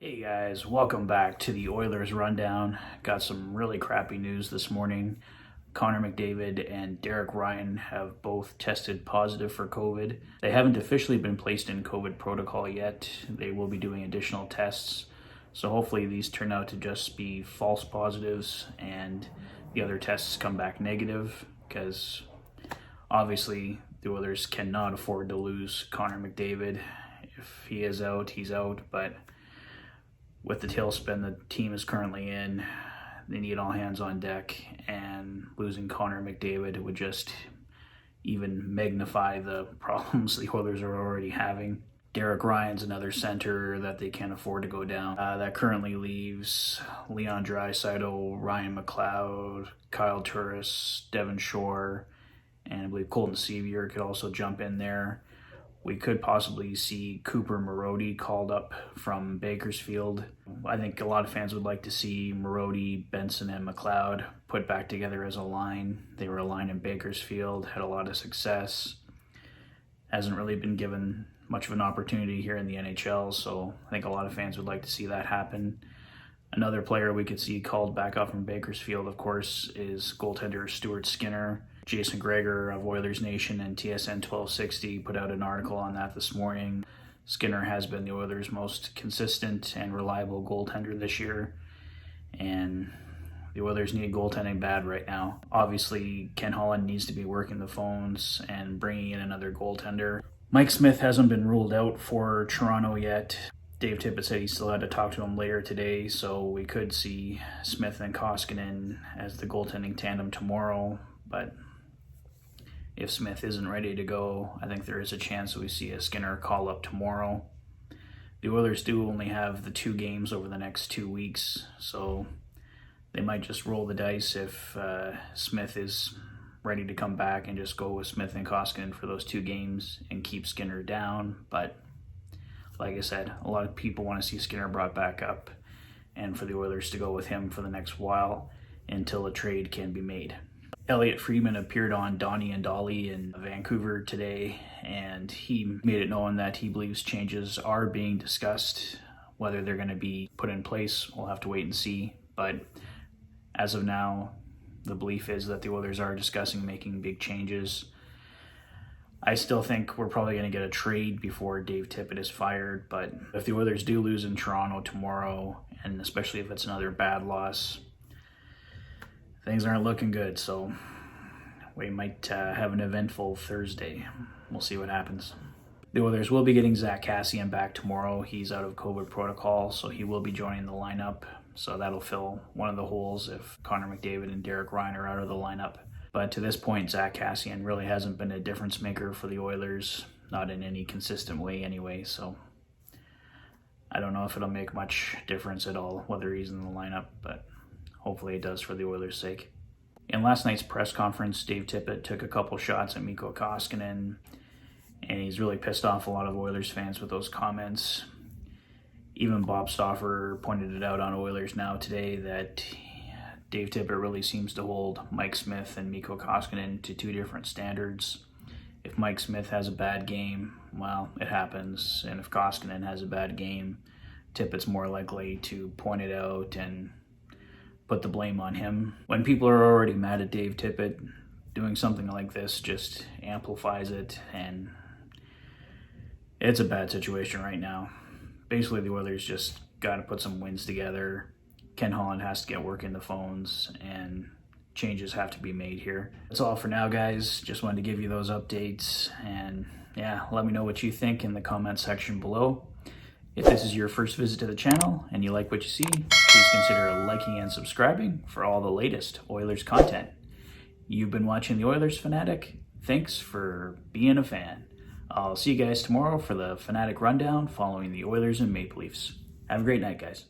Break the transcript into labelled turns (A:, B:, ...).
A: Hey guys, welcome back to the Oilers Rundown. Got some really crappy news this morning. Connor McDavid and Derek Ryan have both tested positive for COVID. They haven't officially been placed in COVID protocol yet. They will be doing additional tests. So hopefully these turn out to just be false positives and the other tests come back negative, because obviously the Oilers cannot afford to lose Connor McDavid. If he is out, he's out, but with the tailspin the team is currently in, they need all hands on deck, and losing Connor McDavid would just even magnify the problems the Oilers are already having. Derek Ryan's another center that they can't afford to go down. That currently leaves Leon Draisaitl, Ryan McLeod, Kyle Turris, Devon Shore, and I believe Colton Sevier could also jump in there. We could possibly see Cooper Marody called up from Bakersfield. I think a lot of fans would like to see Marody, Benson, and McLeod put back together as a line. They were a line in Bakersfield, had a lot of success. Hasn't really been given much of an opportunity here in the NHL, so I think a lot of fans would like to see that happen. Another player we could see called back up from Bakersfield, of course, is goaltender Stuart Skinner. Jason Gregor of Oilers Nation and TSN 1260 put out an article on that this morning. Skinner has been the Oilers' most consistent and reliable goaltender this year, and the Oilers need goaltending bad right now. Obviously, Ken Holland needs to be working the phones and bringing in another goaltender. Mike Smith hasn't been ruled out for Toronto yet. Dave Tippett said he still had to talk to him later today, so we could see Smith and Koskinen as the goaltending tandem tomorrow, but if Smith isn't ready to go, I think there is a chance that we see a Skinner call up tomorrow. The Oilers do only have the 2 games over the next 2 weeks, so they might just roll the dice if Smith is ready to come back and just go with Smith and Koskinen for those 2 games and keep Skinner down. But like I said, a lot of people want to see Skinner brought back up and for the Oilers to go with him for the next while until a trade can be made. Elliot Freeman appeared on Donnie and Dolly in Vancouver today, and he made it known that he believes changes are being discussed. Whether they're going to be put in place, we'll have to wait and see. But as of now, the belief is that the Oilers are discussing making big changes. I still think we're probably going to get a trade before Dave Tippett is fired, but if the Oilers do lose in Toronto tomorrow, and especially if it's another bad loss, things aren't looking good, so we might have an eventful Thursday. We'll see what happens. The Oilers will be getting Zack Kassian back tomorrow. He's out of COVID protocol, so he will be joining the lineup. So that'll fill one of the holes if Connor McDavid and Derek Ryan are out of the lineup. But to this point, Zack Kassian really hasn't been a difference maker for the Oilers, not in any consistent way anyway, so I don't know if it'll make much difference at all whether he's in the lineup, but hopefully it does for the Oilers' sake. In last night's press conference, Dave Tippett took a couple shots at Mikko Koskinen, and he's really pissed off a lot of Oilers fans with those comments. Even Bob Stauffer pointed it out on Oilers Now today that Dave Tippett really seems to hold Mike Smith and Mikko Koskinen to 2 different standards. If Mike Smith has a bad game, well, it happens, and if Koskinen has a bad game, Tippett's more likely to point it out and put the blame on him. When people are already mad at Dave Tippett, doing something like this just amplifies it, and it's a bad situation right now. Basically, the Oilers just got to put some wins together. Ken Holland has to get working the phones, and changes have to be made here. That's all for now, guys. Just wanted to give you those updates, and yeah, let me know what you think in the comment section below. If this is your first visit to the channel and you like what you see, please consider liking and subscribing for all the latest Oilers content. You've been watching the Oilers Fanatic. Thanks for being a fan. I'll see you guys tomorrow for the Fanatic Rundown following the Oilers and Maple Leafs. Have a great night, guys.